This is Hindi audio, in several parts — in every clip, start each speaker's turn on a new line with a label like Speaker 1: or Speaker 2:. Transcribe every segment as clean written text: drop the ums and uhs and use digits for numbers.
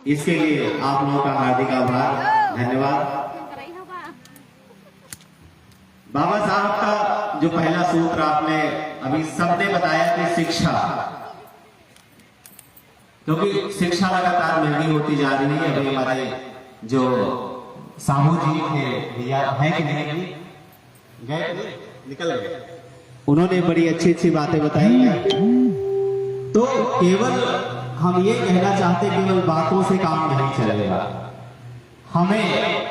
Speaker 1: इसके लिए आप लोगों का हार्दिक आभार, धन्यवाद। बाबा साहब का जो पहला सूत्र आपने अभी सबने बताया कि शिक्षा, क्योंकि शिक्षा लगातार महंगी होती जा रही है। अभी हमारे जो साहू जी थे भैया है कि नहीं, गए निकल गए, उन्होंने बड़ी अच्छी अच्छी बातें बताई। तो केवल हम ये कहना चाहते केवल बातों से काम नहीं चलेगा, हमें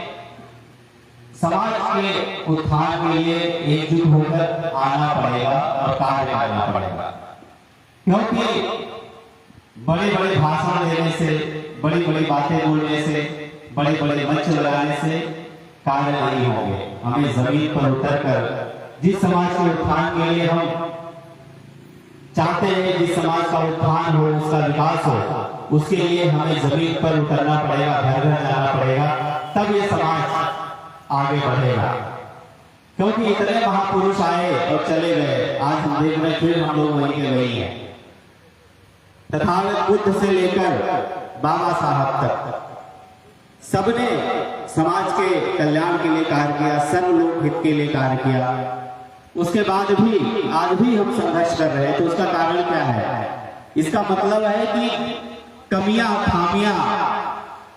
Speaker 1: समाज के उत्थान के लिए एकजुट होकर आना पड़ेगा और कार्य करना पड़ेगा। क्योंकि बड़े बड़े भाषण देने से, बड़ी बड़ी बातें बोलने से, बड़े बड़े मंच लगाने से कार्य नहीं होंगे। हमें जमीन पर उतरकर जिस समाज के उत्थान के लिए हम चाहते हैं, जिस समाज का उत्थान हो, उसका विकास हो, उसके लिए हमें जमीन पर उतरना पड़ेगा, घर घर जाना पड़ेगा, तब ये समाज आगे बढ़ेगा। क्योंकि इतने महापुरुष आए और चले गए, आज हम देख रहे फिर हम लोग वहीं के वही हैं। तथागत बुद्ध से लेकर बाबा साहब तक सबने समाज के कल्याण के लिए कार्य किया, सर्वलोक हित के लिए कार्य किया। उसके बाद भी आज भी हम संघर्ष कर रहे हैं। तो उसका कारण क्या है? इसका मतलब है कि कमियां खामियां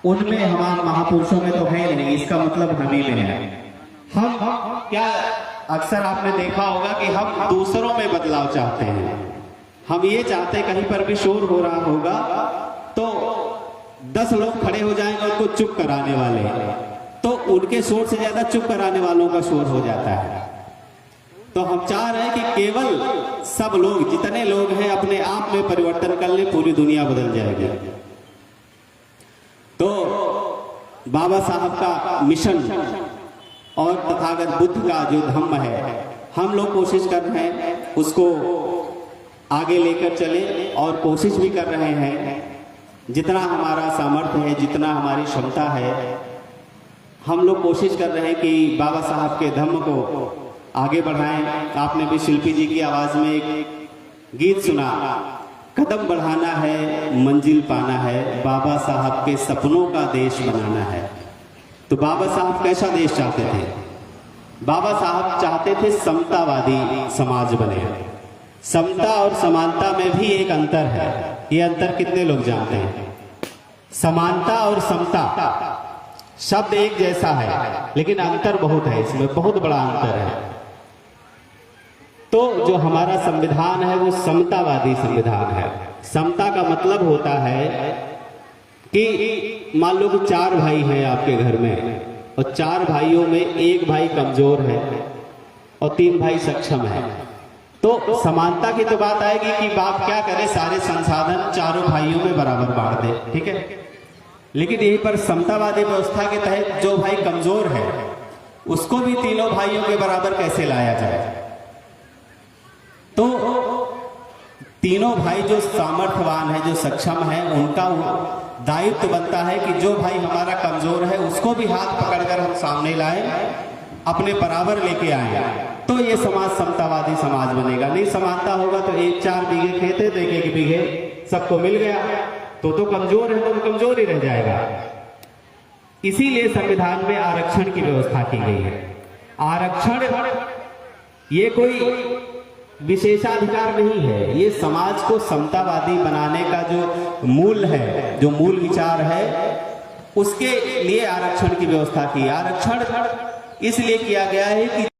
Speaker 1: उनमें हमारे महापुरुषों में तो है नहीं, इसका मतलब हम ही में है। हम क्या, अक्सर आपने देखा होगा कि हम दूसरों में बदलाव चाहते हैं। हम ये चाहते हैं कहीं पर भी शोर हो रहा होगा तो 10 लोग खड़े हो जाएंगे उनको चुप कराने वाले, तो उनके शोर से ज्यादा चुप कराने वालों का शोर हो जाता है। तो हम चाह रहे हैं कि केवल सब लोग, जितने लोग हैं, अपने आप में परिवर्तन कर ले, पूरी दुनिया बदल जाएगी। तो बाबा साहब का मिशन और तथागत बुद्ध का जो धम्म है, हम लोग कोशिश कर रहे हैं उसको आगे लेकर चले, और कोशिश भी कर रहे हैं जितना हमारा सामर्थ्य है, जितना हमारी क्षमता है, हम लोग कोशिश कर रहे हैं कि बाबा साहब के धम्म को आगे बढ़ाएं। आपने भी शिल्पी जी की आवाज में एक गीत सुना, कदम बढ़ाना है, मंजिल पाना है, बाबा साहब के सपनों का देश बनाना है। तो बाबा साहब कैसा देश चाहते थे? बाबा साहब चाहते थे समतावादी समाज बने। समता और समानता में भी एक अंतर है। ये अंतर कितने लोग जानते हैं? समानता और समता शब्द एक जैसा है, लेकिन अंतर बहुत है, इसमें बहुत बड़ा अंतर है। तो जो हमारा संविधान है वो समतावादी संविधान है। समता का मतलब होता है कि मान लो कि 4 भाई हैं आपके घर में, और 4 भाइयों में एक भाई कमजोर है और 3 भाई सक्षम है। तो समानता की तो बात आएगी कि बाप क्या करे, सारे संसाधन चारों भाइयों में बराबर बांट दे, ठीक है। लेकिन यहीं पर समतावादी व्यवस्था के तहत जो भाई कमजोर है उसको भी तीनों भाइयों के बराबर कैसे लाया जाए? तो तीनों भाई जो सामर्थ्यवान है, जो सक्षम है, उनका दायित्व बनता है कि जो भाई हमारा कमजोर है उसको भी हाथ पकड़कर हम सामने लाए, अपने बराबर लेके आए, तो ये समाज समतावादी समाज बनेगा। नहीं समानता होगा तो 1-4 बीघे खेत है तो 1-1 बीघे सबको मिल गया, तो कमजोर है तो कमजोर ही रह जाएगा। इसीलिए संविधान में आरक्षण की व्यवस्था की गई है। आरक्षण ये कोई विशेषाधिकार नहीं है, ये समाज को समतावादी बनाने का जो मूल है, जो मूल विचार है, उसके लिए आरक्षण की व्यवस्था की। आरक्षण इसलिए किया गया है कि